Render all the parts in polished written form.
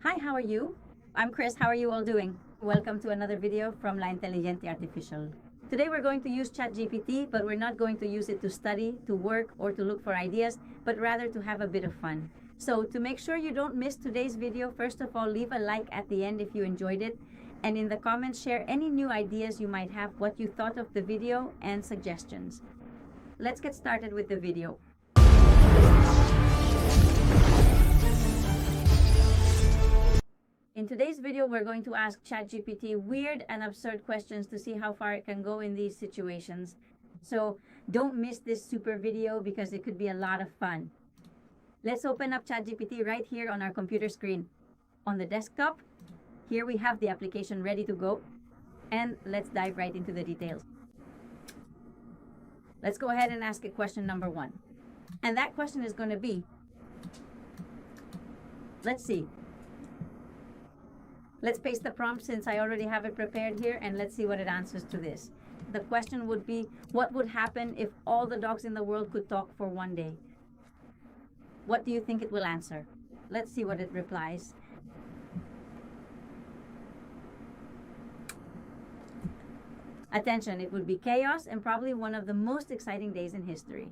Hi, how are you? I'm Chris. How are you all doing? Welcome to another video from La Inteligente Artificial. Today we're going to use ChatGPT, but we're not going to use it to study, to work, or to look for ideas, but rather to have a bit of fun. So to make sure you don't miss today's video, first of all, leave a like at the end if you enjoyed it. And in the comments, share any new ideas you might have, what you thought of the video, and suggestions. Let's get started with the video. In today's video, we're going to ask ChatGPT weird and absurd questions to see how far it can go in these situations. So don't miss this super video because it could be a lot of fun. Let's open up ChatGPT right here on our computer screen. On the desktop, here we have the application ready to go. And let's dive right into the details. Let's go ahead and ask it question number 1. And that question is going to be, let's see. Let's paste the prompt since I already have it prepared here, and let's see what it answers to this. The question would be, what would happen if all the dogs in the world could talk for one day? What do you think it will answer? Let's see what it replies. Attention, it would be chaos and probably one of the most exciting days in history.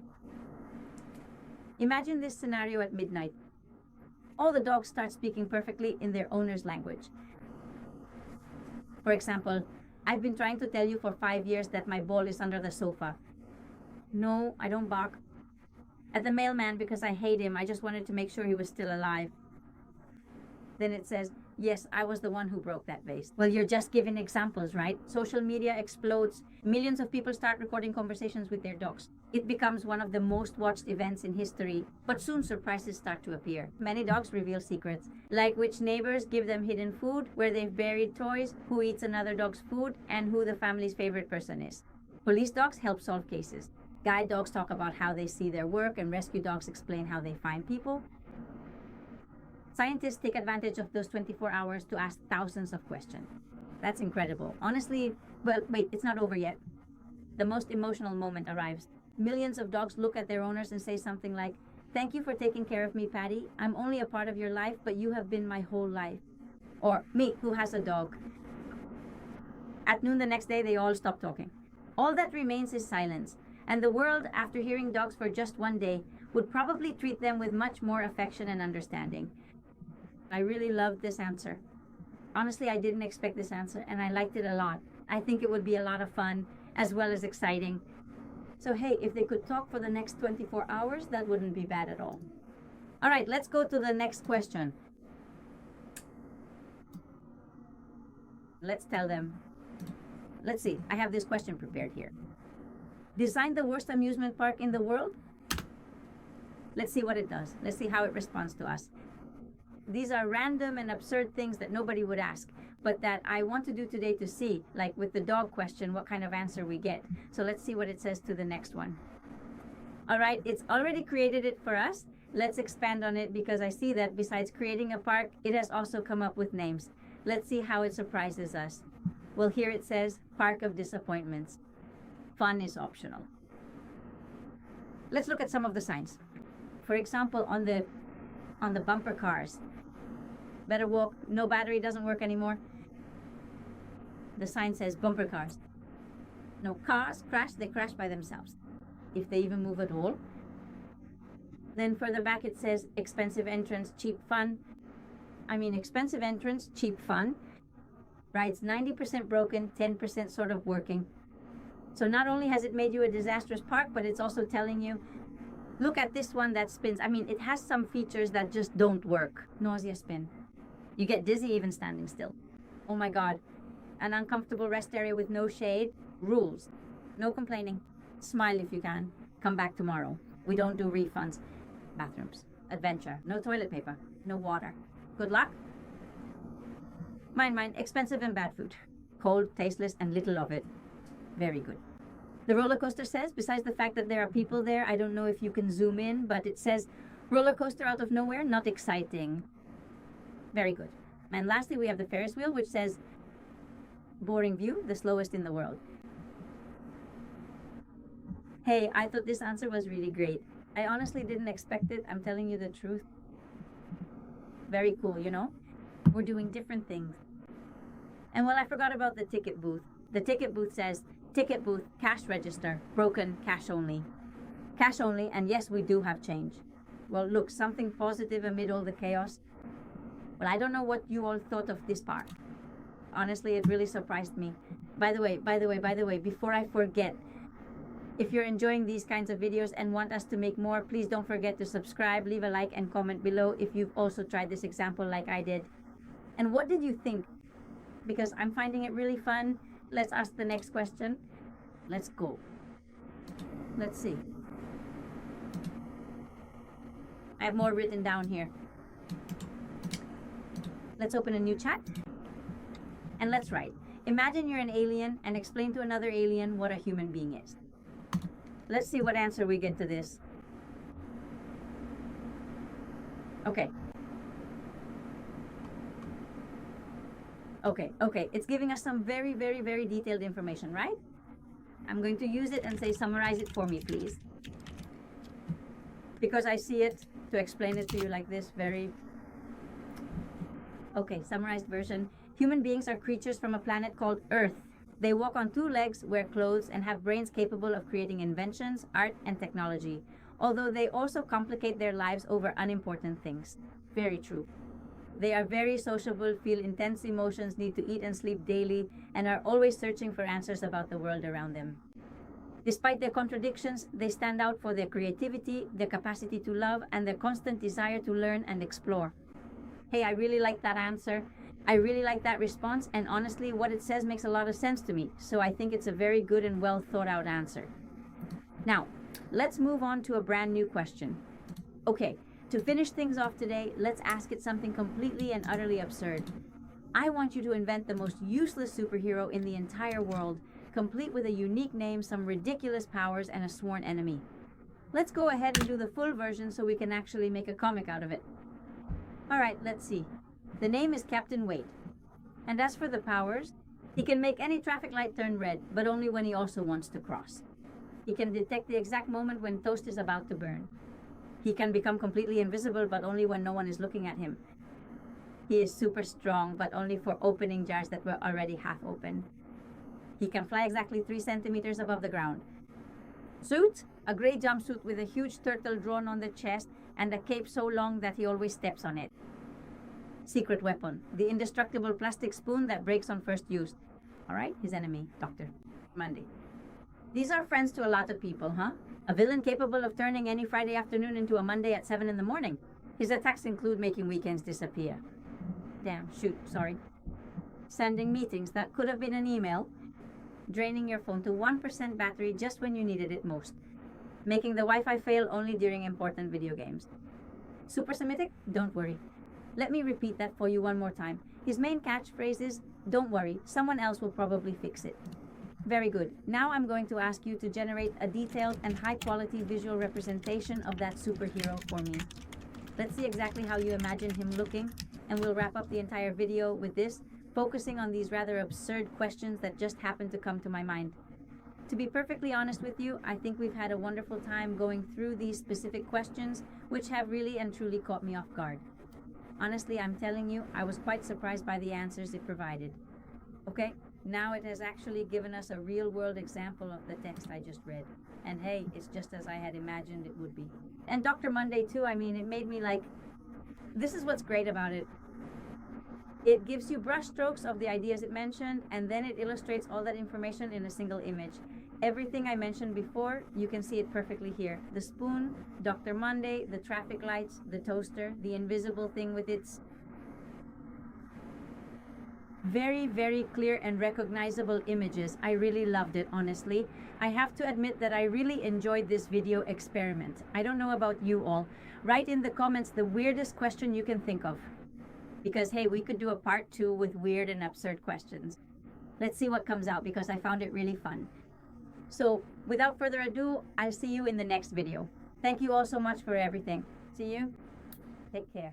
Imagine this scenario at midnight. All the dogs start speaking perfectly in their owner's language. For example, I've been trying to tell you for 5 years that my ball is under the sofa. No, I don't bark. At the mailman because I hate him. I just wanted to make sure he was still alive. Then it says, yes, I was the one who broke that vase. Well, you're just giving examples, right? Social media explodes. Millions of people start recording conversations with their dogs. It becomes one of the most watched events in history, but soon surprises start to appear. Many dogs reveal secrets, like which neighbors give them hidden food, where they've buried toys, who eats another dog's food, and who the family's favorite person is. Police dogs help solve cases. Guide dogs talk about how they see their work, and rescue dogs explain how they find people. Scientists take advantage of those 24 hours to ask thousands of questions. That's incredible. Honestly, well, wait, it's not over yet. The most emotional moment arrives. Millions of dogs look at their owners and say something like, "Thank you for taking care of me, Patty. I'm only a part of your life, but you have been my whole life." Or, me, who has a dog. At noon the next day, they all stop talking. All that remains is silence. And the world, after hearing dogs for just one day, would probably treat them with much more affection and understanding. I really loved this answer. Honestly, I didn't expect this answer, and I liked it a lot. I think it would be a lot of fun, as well as exciting. So hey, if they could talk for the next 24 hours, that wouldn't be bad at all. All right, let's go to the next question. Let's tell them. Let's see, I have this question prepared here. Design the worst amusement park in the world? Let's see what it does. Let's see how it responds to us. These are random and absurd things that nobody would ask, but that I want to do today to see, like with the dog question, what kind of answer we get. So let's see what it says to the next one. All right, it's already created it for us. Let's expand on it because I see that besides creating a park, it has also come up with names. Let's see how it surprises us. Well, here it says, Park of Disappointments. Fun is optional. Let's look at some of the signs. For example, on the bumper cars. Better walk, no battery, doesn't work anymore. The sign says bumper cars. No, cars crash, they crash by themselves, if they even move at all. Then further back it says expensive entrance, cheap fun. Expensive entrance, cheap fun. Rides 90% broken, 10% sort of working. So not only has it made you a disastrous park, but it's also telling you, look at this one that spins. It has some features that just don't work. Nausea spin. You get dizzy even standing still. Oh my God. An uncomfortable rest area with no shade. Rules. No complaining. Smile if you can. Come back tomorrow. We don't do refunds. Bathrooms. Adventure. No toilet paper. No water. Good luck. Mine. Expensive and bad food. Cold, tasteless, and little of it. Very good. The roller coaster says, besides the fact that there are people there, I don't know if you can zoom in, but it says, roller coaster out of nowhere, not exciting. Very good. And lastly, we have the Ferris wheel, which says, boring view, the slowest in the world. Hey, I thought this answer was really great. I honestly didn't expect it. I'm telling you the truth. Very cool, you know? We're doing different things. And well, I forgot about the ticket booth. The ticket booth says, ticket booth, cash register, broken, cash only. Cash only, and yes, we do have change. Well, look, something positive amid all the chaos. Well, I don't know what you all thought of this part. Honestly, it really surprised me. By the way, before I forget, if you're enjoying these kinds of videos and want us to make more, please don't forget to subscribe, leave a like, and comment below if you've also tried this example like I did. And what did you think? Because I'm finding it really fun. Let's ask the next question. Let's go. Let's see. I have more written down here. Let's open a new chat. And let's write. Imagine you're an alien and explain to another alien what a human being is. Let's see what answer we get to this. Okay. Okay. It's giving us some very, very, very detailed information, right? I'm going to use it and say, summarize it for me, please. Because I see it, to explain it to you like this, very... Okay, summarized version. Human beings are creatures from a planet called Earth. They walk on two legs, wear clothes, and have brains capable of creating inventions, art, and technology. Although they also complicate their lives over unimportant things. Very true. They are very sociable, feel intense emotions, need to eat and sleep daily, and are always searching for answers about the world around them. Despite their contradictions, they stand out for their creativity, their capacity to love, and their constant desire to learn and explore. Hey, I really like that answer. I really like that response, and honestly, what it says makes a lot of sense to me, so I think it's a very good and well thought out answer. Now, let's move on to a brand new question. Okay, to finish things off today, let's ask it something completely and utterly absurd. I want you to invent the most useless superhero in the entire world, complete with a unique name, some ridiculous powers, and a sworn enemy. Let's go ahead and do the full version so we can actually make a comic out of it. Alright, let's see. The name is Captain Wade. And as for the powers, he can make any traffic light turn red, but only when he also wants to cross. He can detect the exact moment when toast is about to burn. He can become completely invisible, but only when no one is looking at him. He is super strong, but only for opening jars that were already half open. He can fly exactly 3 centimeters above the ground. Suit? A gray jumpsuit with a huge turtle drawn on the chest and a cape so long that he always steps on it. Secret weapon, the indestructible plastic spoon that breaks on first use. Alright, his enemy, Dr. Monday. These are friends to a lot of people, huh? A villain capable of turning any Friday afternoon into a Monday at 7 in the morning. His attacks include making weekends disappear. Damn, shoot, sorry. Sending meetings that could have been an email. Draining your phone to 1% battery just when you needed it most. Making the Wi-Fi fail only during important video games. Super Semitic? Don't worry. Let me repeat that for you one more time. His main catchphrase is, don't worry, someone else will probably fix it. Very good. Now I'm going to ask you to generate a detailed and high-quality visual representation of that superhero for me. Let's see exactly how you imagine him looking, and we'll wrap up the entire video with this, focusing on these rather absurd questions that just happened to come to my mind. To be perfectly honest with you, I think we've had a wonderful time going through these specific questions, which have really and truly caught me off guard. Honestly, I'm telling you, I was quite surprised by the answers it provided. Okay, now it has actually given us a real-world example of the text I just read. And hey, it's just as I had imagined it would be. And Dr. Monday too, I mean, it made me like... This is what's great about it. It gives you brushstrokes of the ideas it mentioned, and then it illustrates all that information in a single image. Everything I mentioned before, you can see it perfectly here. The spoon, Dr. Monday, the traffic lights, the toaster, the invisible thing with its very, very clear and recognizable images. I really loved it, honestly. I have to admit that I really enjoyed this video experiment. I don't know about you all. Write in the comments the weirdest question you can think of. Because, hey, we could do a part 2 with weird and absurd questions. Let's see what comes out because I found it really fun. So, without further ado, I'll see you in the next video. Thank you all so much for everything. See you. Take care.